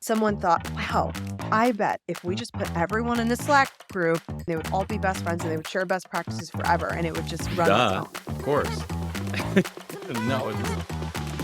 Someone thought, wow, I bet if we just put everyone in the Slack group, they would all be best friends and they would share best practices forever and it would just run on its Duh, own. of course. No,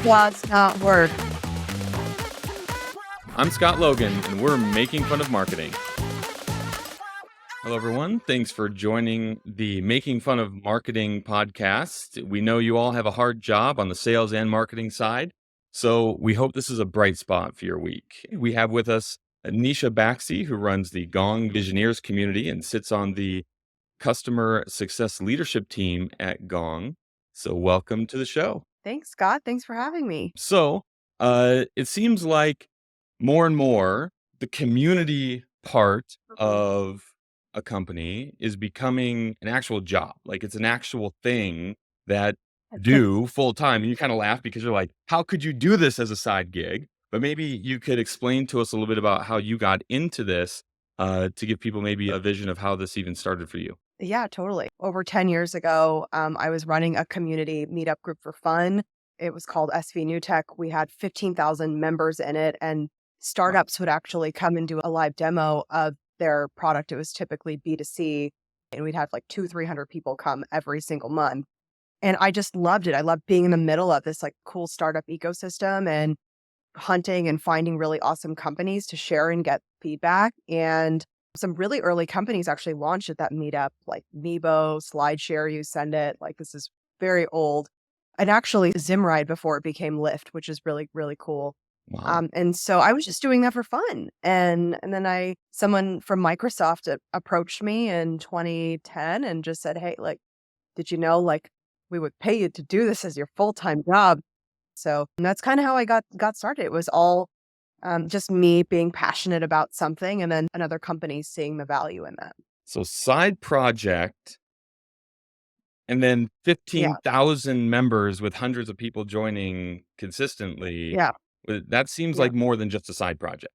Does not work. I'm Scott Logan, and we're making fun of marketing. Hello, everyone. Thanks for joining the Making Fun of Marketing podcast. We know you all have a hard job on the sales and marketing side, so we hope this is a bright spot for your week. We have with us Nisha Baxi, who runs the Gong Visioneers Community and sits on the customer success leadership team at Gong. So welcome to the show. Thanks, Scott. Thanks for having me. So it seems like more and more the community part of a company is becoming an actual job. Like it's an actual thing that you do full time. And you kind of laugh because you're like, how could you do this as a side gig? But maybe you could explain to us a little bit about how you got into this to give people maybe a vision of how this even started for you. Yeah, totally. Over 10 years ago, I was running a community meetup group for fun. It was called SV New Tech. We had 15,000 members in it, and startups would actually come and do a live demo of their product. It was typically B2C, and we'd have like 300 people come every single month. And I just loved it. I loved being in the middle of this like cool startup ecosystem and hunting and finding really awesome companies to share and get feedback. And some really early companies actually launched at that meetup, like Nebo, SlideShare, you send it. Like this is very old. And actually Zimride before it became Lyft, which is really, really cool. Wow. And so I was just doing that for fun. And then someone from Microsoft approached me in 2010 and just said, hey, like, did you know, like, we would pay you to do this as your full-time job. So that's kind of how I got started. It was all just me being passionate about something and then another company seeing the value in that. So side project and then Yeah. 15,000 members with hundreds of people joining consistently. Yeah. That seems Yeah. like more than just a side project.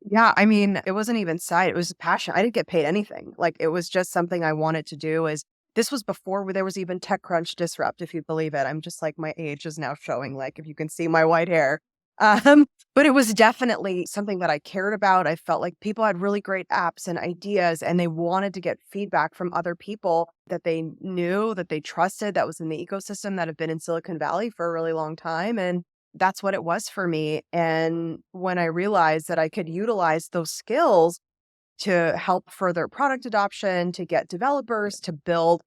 Yeah. I mean, it wasn't even side. It was passion. I didn't get paid anything. Like it was just something I wanted to do. This was before there was even TechCrunch Disrupt, if you believe it. I'm just like my age is now showing, like if you can see my white hair. But it was definitely something that I cared about. I felt like people had really great apps and ideas, and they wanted to get feedback from other people that they knew, that they trusted, that was in the ecosystem, that have been in Silicon Valley for a really long time. And that's what it was for me. And when I realized that I could utilize those skills to help further product adoption, to get developers to build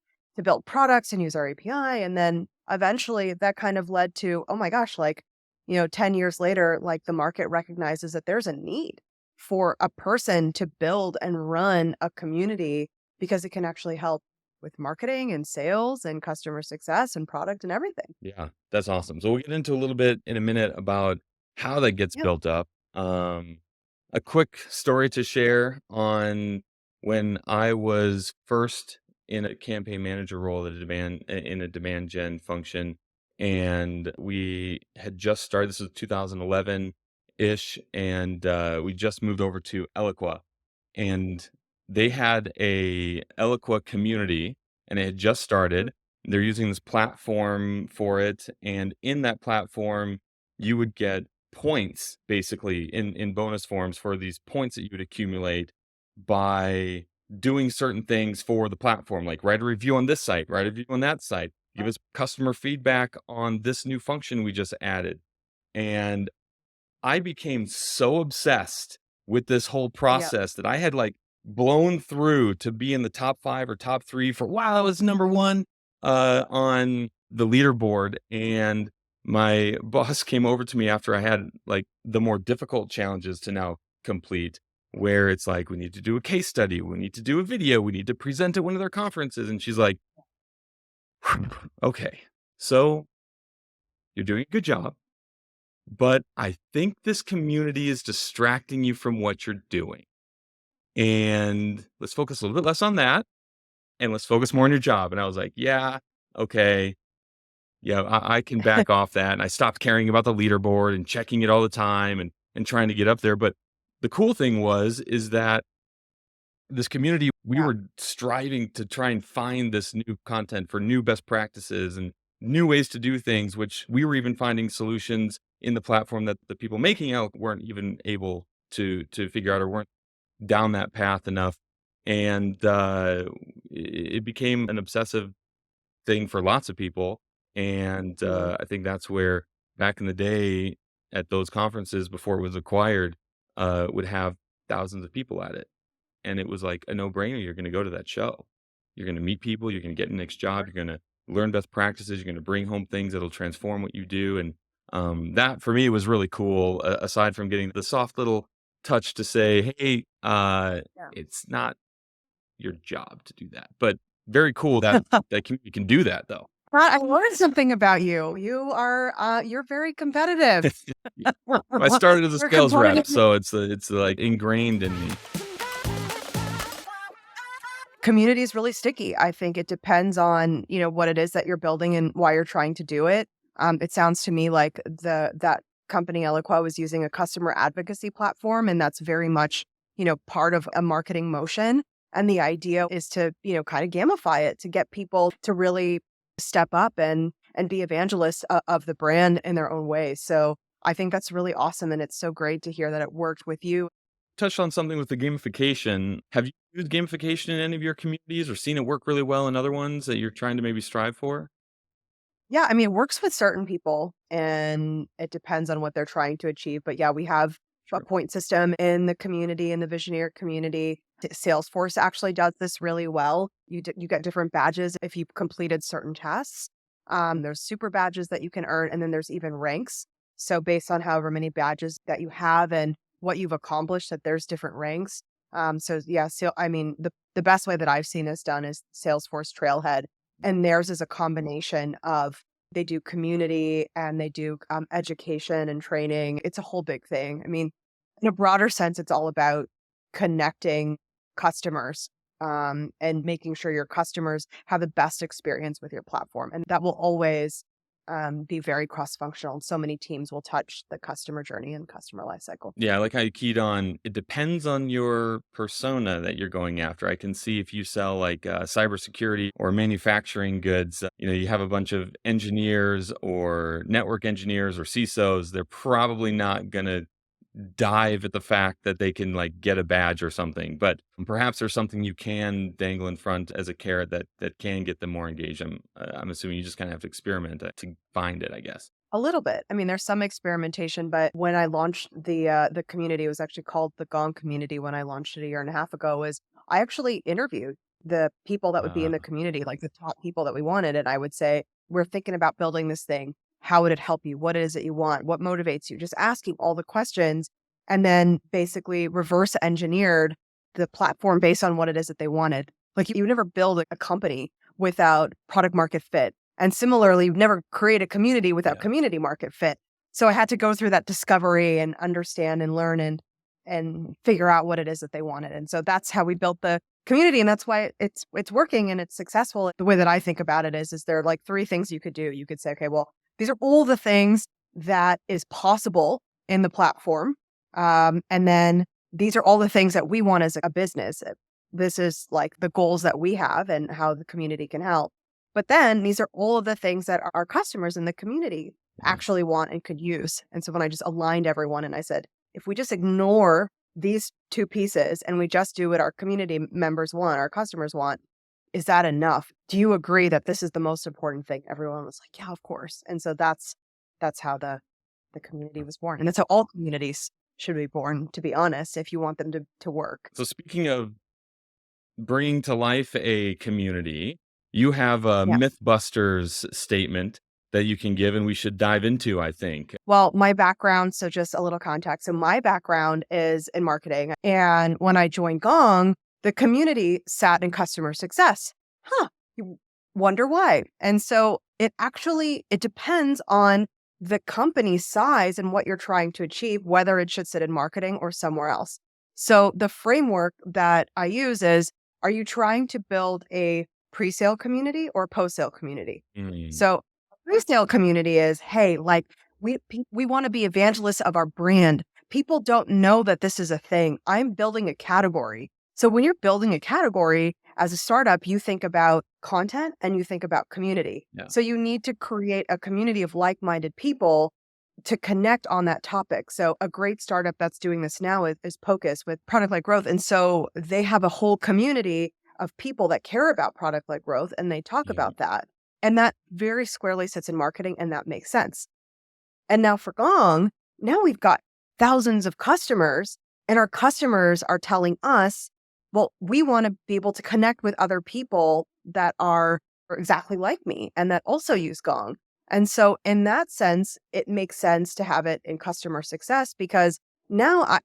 products and use our API. And then eventually that kind of led to, oh my gosh, like, 10 years later, like the market recognizes that there's a need for a person to build and run a community because it can actually help with marketing and sales and customer success and product and everything. Yeah, that's awesome. So we'll get into a little bit in a minute about how that gets Yep. built up. A quick story to share on when I was first in a campaign manager role at in a demand gen function, and we had just started. This was 2011 ish, and we just moved over to Eloqua, and they had a Eloqua community, and it had just started. They're using this platform for it, and in that platform, you would get points basically in bonus forms for these points that you would accumulate by doing certain things for the platform, like write a review on this site, write a review on that site, give us customer feedback on this new function we just added. And I became so obsessed with this whole Yep. process that I had like blown through to be in the top 5 or top 3 for wow, I was number 1 on the leaderboard. And my boss came over to me after I had like the more difficult challenges to now complete, where it's like we need to do a case study, we need to do a video, we need to present at one of their conferences. And she's like, okay, so you're doing a good job, but I think this community is distracting you from what you're doing. And let's focus a little bit less on that and let's focus more on your job. And I was like, yeah, okay. Yeah, I can back off that. And I stopped caring about the leaderboard and checking it all the time and trying to get up there. But the cool thing is that this community, we Yeah. were striving to try and find this new content for new best practices and new ways to do things, which we were even finding solutions in the platform that the people making out weren't even able to figure out or weren't down that path enough. And it became an obsessive thing for lots of people. And Mm, I think that's where back in the day at those conferences before it was acquired, would have thousands of people at it. And it was like a no brainer. You're going to go to that show. You're going to meet people. You're going to get the next job. You're going to learn best practices. You're going to bring home things that'll transform what you do. And that for me was really cool. Aside from getting the soft little touch to say, hey, yeah. it's not your job to do that. But very cool that you can do that though. I learned something about you. You're very competitive. I started as a You're sales rep, competitive. so it's like ingrained in me. Community is really sticky. I think it depends on, what it is that you're building and why you're trying to do it. It sounds to me like that company Eloqua was using a customer advocacy platform, and that's very much, part of a marketing motion. And the idea is to, kind of gamify it to get people to really step up and be evangelists of the brand in their own way. So I think that's really awesome, and it's so great to hear that it worked with you. Touched on something with the gamification. Have you used gamification in any of your communities or seen it work really well in other ones that you're trying to maybe strive for? Yeah, I mean, it works with certain people and it depends on what they're trying to achieve. But yeah, we have a Sure. point system in the community, in the Visioneer community. Salesforce actually does this really well. You get different badges if you've completed certain tasks. There's super badges that you can earn, and then there's even ranks. So based on however many badges that you have and what you've accomplished, that there's different ranks. So yeah, so I mean, the best way that I've seen this done is Salesforce Trailhead, and theirs is a combination of they do community and they do education and training. It's a whole big thing. I mean, in a broader sense, it's all about connecting customers and making sure your customers have the best experience with your platform. And that will always be very cross functional. So many teams will touch the customer journey and customer lifecycle. Yeah, I like how you keyed on it depends on your persona that you're going after. I can see if you sell like cybersecurity or manufacturing goods, you have a bunch of engineers or network engineers or CISOs, they're probably not going to dive at the fact that they can like get a badge or something. But perhaps there's something you can dangle in front as a carrot that can get them more engaged. I'm assuming you just kind of have to experiment to find it, I guess. A little bit. I mean, there's some experimentation, but when I launched the community, it was actually called the Gong community when I launched it a year and a half ago, was I actually interviewed the people that would be in the community, like the top people that we wanted. And I would say, we're thinking about building this thing. How would it help you? What is it you want? What motivates you? Just asking all the questions and then basically reverse engineered the platform based on what it is that they wanted. Like you would never build a company without product market fit. And similarly, you've never create a community without Yeah. community market fit. So I had to go through that discovery and understand and learn and figure out what it is that they wanted. And so that's how we built the community. And that's why it's working and it's successful. The way that I think about it is there are like three things you could do. You could say, okay, well, these are all the things that is possible in the platform. And then these are all the things that we want as a business. This is like the goals that we have and how the community can help. But then these are all of the things that our customers in the community Yeah. actually want and could use. And so when I just aligned everyone and I said, if we just ignore these two pieces and we just do what our community members want, our customers want, is that enough? Do you agree that this is the most important thing? Everyone was like, yeah, of course. And so that's how the community was born. And that's how all communities should be born, to be honest, if you want them to work. So speaking of bringing to life a community, you have a Yeah. Mythbusters statement that you can give, and we should dive into, I think. Well, my background, so just a little context. So my background is in marketing. And when I joined Gong, the community sat in customer success. You wonder why. And so it depends on the company size and what you're trying to achieve, whether it should sit in marketing or somewhere else. So the framework that I use is, are you trying to build a pre-sale community or post-sale community? Mm, So pre-sale community is, hey, like we want to be evangelists of our brand. People don't know that this is a thing. I'm building a category. So when you're building a category as a startup, you think about content and you think about community. yeah. So you need to create a community of like-minded people to connect on that topic. So a great startup that's doing this now is Pocus with product-led growth. And so they have a whole community of people that care about product-led growth, and they talk Yeah. about that. And that very squarely sits in marketing, and that makes sense. And now for Gong, now we've got thousands of customers, and our customers are telling us, well, we want to be able to connect with other people that are exactly like me and that also use Gong. And so in that sense, it makes sense to have it in customer success, because now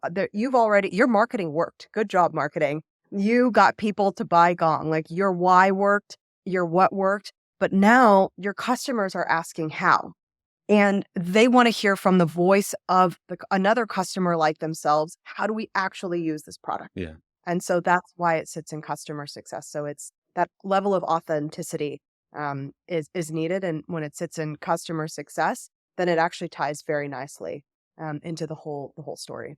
that your marketing worked. Good job, marketing. You got people to buy Gong. Like, your why worked, your what worked, but now your customers are asking how. And they want to hear from the voice of another customer like themselves. How do we actually use this product? Yeah. And so that's why it sits in customer success. So it's that level of authenticity is needed. And when it sits in customer success, then it actually ties very nicely into the whole story.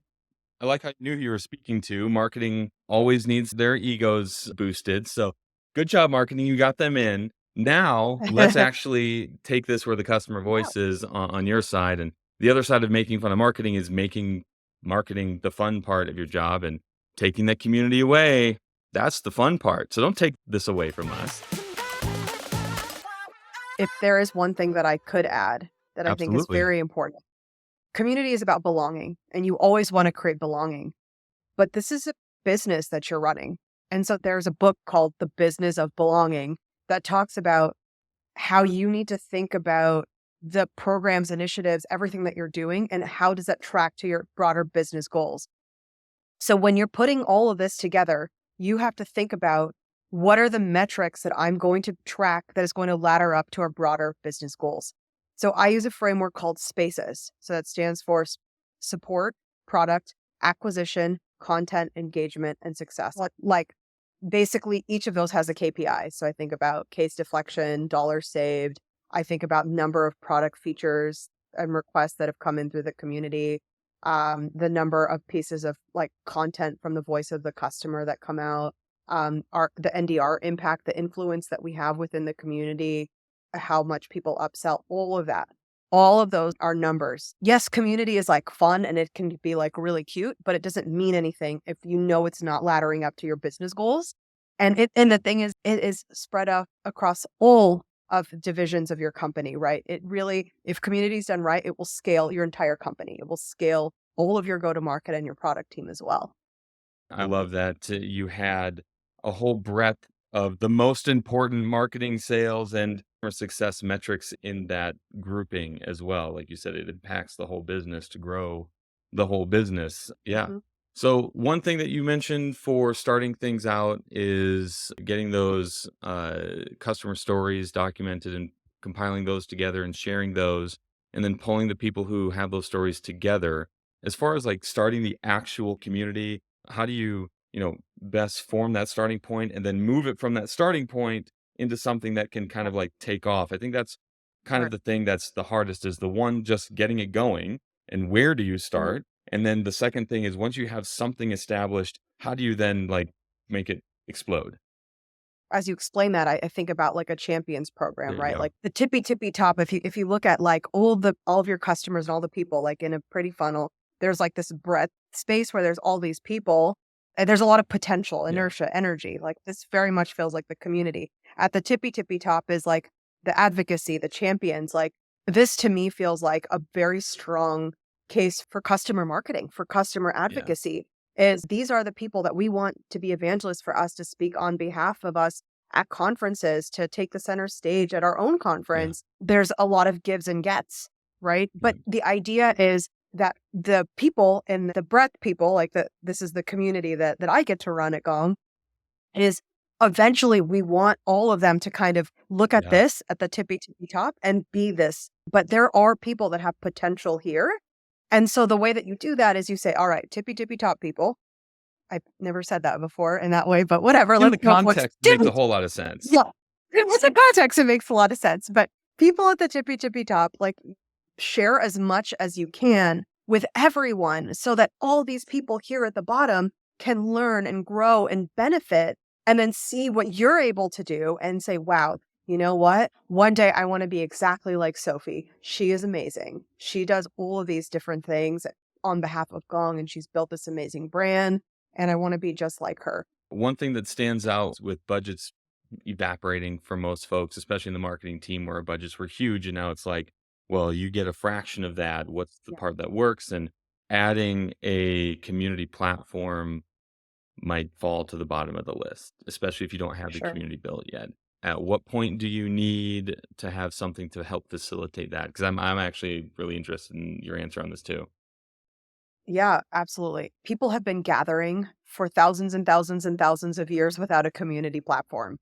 I like how you knew who you were speaking to. Marketing always needs their egos boosted. So good job, marketing. You got them in. Now let's actually take this where the customer Yeah. voice is on your side. And the other side of making fun of marketing is making marketing the fun part of your job, and taking that community away. That's the fun part. So don't take this away from us. If there is one thing that I could add that I think is Absolutely. very important, community is about belonging, and you always want to create belonging. But this is a business that you're running. And so there's a book called The Business of Belonging that talks about how you need to think about the programs, initiatives, everything that you're doing, and how does that track to your broader business goals. So when you're putting all of this together, you have to think about, what are the metrics that I'm going to track that is going to ladder up to our broader business goals. So I use a framework called SPACES. So that stands for support, product, acquisition, content, engagement, and success. Like basically each of those has a KPI. So I think about case deflection, dollars saved. I think about number of product features and requests that have come in through the community, the number of pieces of like content from the voice of the customer that come out, the NDR impact, the influence that we have within the community, how much people upsell, all of that. All of those are numbers. Yes, community is like fun and it can be like really cute, but it doesn't mean anything if you know it's not laddering up to your business goals. And the thing is, it is spread out across all of the divisions of your company, right? It really, if community is done right, it will scale your entire company. It will scale all of your go-to-market and your product team as well. I love that you had a whole breadth of the most important marketing, sales, and customer success metrics in that grouping as well. Like you said, it impacts the whole business to grow the whole business. Yeah. Mhm. So, one thing that you mentioned for starting things out is getting those customer stories documented and compiling those together and sharing those, and then pulling the people who have those stories together. As far as like starting the actual community, how do you, best form that starting point and then move it from that starting point into something that can kind of like take off? I think that's kind of Sure. the thing that's the hardest, is the one, just getting it going, and where do you Mhm. start? And then the second thing is, once you have something established, how do you then like make it explode? As you explain that, I think about like a champions program, There you right? go. Like the tippy top. If you look at like all of your customers and all the people, like in a pretty funnel, there's like this breadth space where there's all these people, and there's a lot of potential, Yeah. inertia, energy. Like this very much feels like the community. At the tippy top is like the advocacy, the champions. Like this to me feels like a very strong case for customer marketing, for customer Yeah. advocacy, is these are the people that we want to be evangelists for us, to speak on behalf of us at conferences, to take the center stage at our own Yeah. conference. There's a lot of gives and gets, right? Yeah. But the idea is that the people and the breadth people, like this is the community that I get to run at Gong, is eventually we want all of them to kind of look at Yeah. this at the tippy top and be this. But there are people that have potential here. And so the way that you do that is you say, all right, tippy top people. I've never said that before in that way, but whatever. In Let's the go for it. context, it makes a whole lot of sense. Yeah. With the context, it makes a lot of sense. But people at the tippy top, like, share as much as you can with everyone so that all these people here at the bottom can learn and grow and benefit, and then see what you're able to do and say, wow, you know what? One day I want to be exactly like Sophie. She is amazing. She does all of these different things on behalf of Gong, and she's built this amazing brand, and I want to be just like her. One thing that stands out with budgets evaporating for most folks, especially in the marketing team where our budgets were huge, and now it's like, well, you get a fraction of that. What's the Yeah, part that works? And adding a community platform might fall to the bottom of the list, especially if you don't for have the sure. community built yet. At what point do you need to have something to help facilitate that? Because I'm actually really interested in your answer on this too. Yeah, absolutely. People have been gathering for thousands and thousands and thousands of years without a community platform.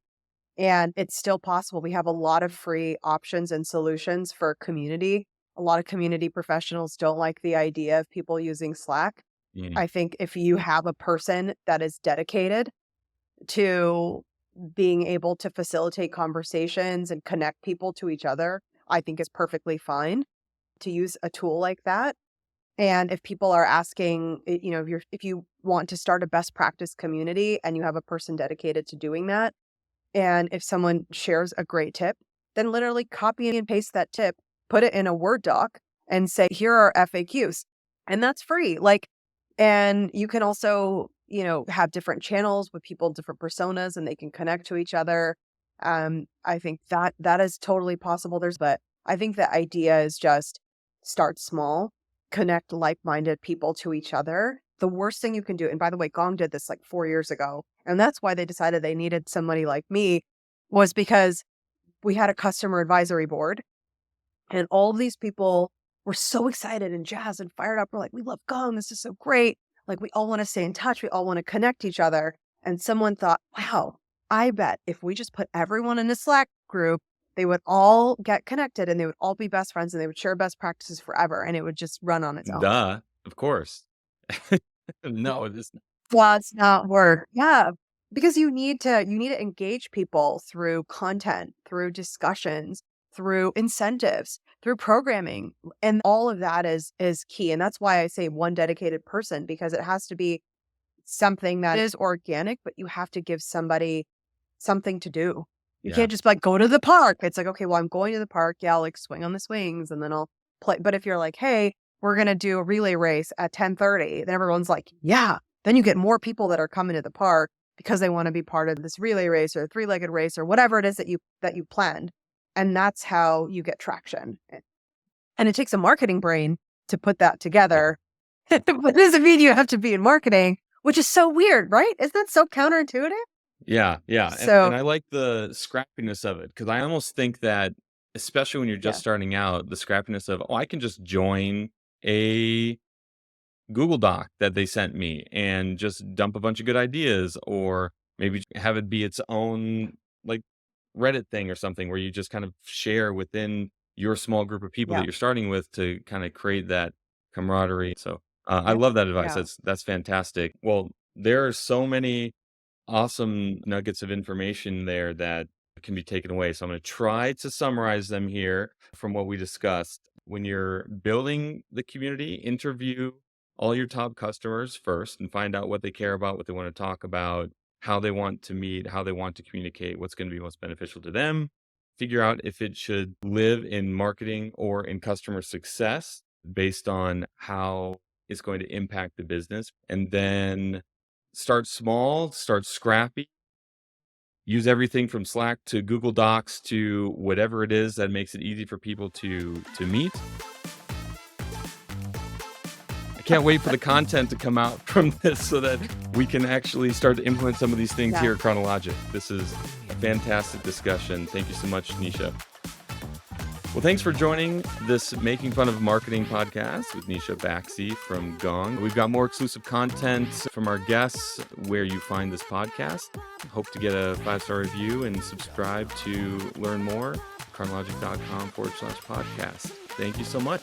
And it's still possible. We have a lot of free options and solutions for community. A lot of community professionals don't like the idea of people using Slack. Mm, I think if you have a person that is dedicated to being able to facilitate conversations and connect people to each other, I think is perfectly fine to use a tool like that. And if people are asking, if you want to start a best practice community and you have a person dedicated to doing that, and if someone shares a great tip, then literally copy and paste that tip, put it in a Word doc and say, here are FAQs. And that's free. And you can also, have different channels with people, different personas, and they can connect to each other. I think that is totally possible. But I think the idea is just start small, connect like-minded people to each other. The worst thing you can do, and by the way, Gong did this like 4 years ago, and that's why they decided they needed somebody like me, was because we had a customer advisory board and all of these people were so excited and jazzed and fired up. We're like, we love Gong. This is so great. Like, we all want to stay in touch. We all want to connect each other. And someone thought, wow, I bet if we just put everyone in a Slack group, they would all get connected and they would all be best friends and they would share best practices forever. And it would just run on its own. duh, of course. No, this. Does not work. Yeah. Because you need to engage people through content, through discussions, through incentives, through programming. And all of that is key. And that's why I say one dedicated person, because it has to be something that is organic, but you have to give somebody something to do. You Yeah. can't just be like, go to the park. It's like, okay, well, I'm going to the park. Yeah, I'll like swing on the swings and then I'll play. But if you're like, hey, we're gonna do a relay race at 10:30, then everyone's like, yeah. Then you get more people that are coming to the park because they want to be part of this relay race or three-legged race or whatever it is that you planned. And that's how you get traction. And it takes a marketing brain to put that Yeah. together. But it doesn't mean you have to be in marketing, which is so weird, right? Isn't that so counterintuitive? Yeah, yeah, and So I like the scrappiness of it because I almost think that, especially when you're just yeah, starting out, the scrappiness of, "Oh, I can just join a Google Doc that they sent me and just dump a bunch of good ideas," or maybe have it be its own, like, Reddit thing or something where you just kind of share within your small group of people that yeah, you're starting with to kinda create that camaraderie. So, I yeah, love that advice. yeah. That's fantastic. Well, there are so many awesome nuggets of information there that can be taken away. So I'm going to try to summarize them here from what we discussed. When you're building the community, interview all your top customers first and find out what they care about, what they want to talk about, how they want to meet, how they want to communicate, what's going to be most beneficial to them. Figure out if it should live in marketing or in customer success based on how it's going to impact the business. And then start small, start scrappy, use everything from Slack to Google Docs to whatever it is that makes it easy for people to meet. I can't wait for the content to come out from this so that we can actually start to implement some of these things Yeah. here at Chronologic. This is a fantastic discussion. Thank you so much, Nisha. Well, thanks for joining this Making Fun of Marketing podcast with Nisha Baxi from Gong. We've got more exclusive content from our guests where you find this podcast. Hope to get a 5-star review and subscribe to learn more. Chronologic.com/podcast. Thank you so much.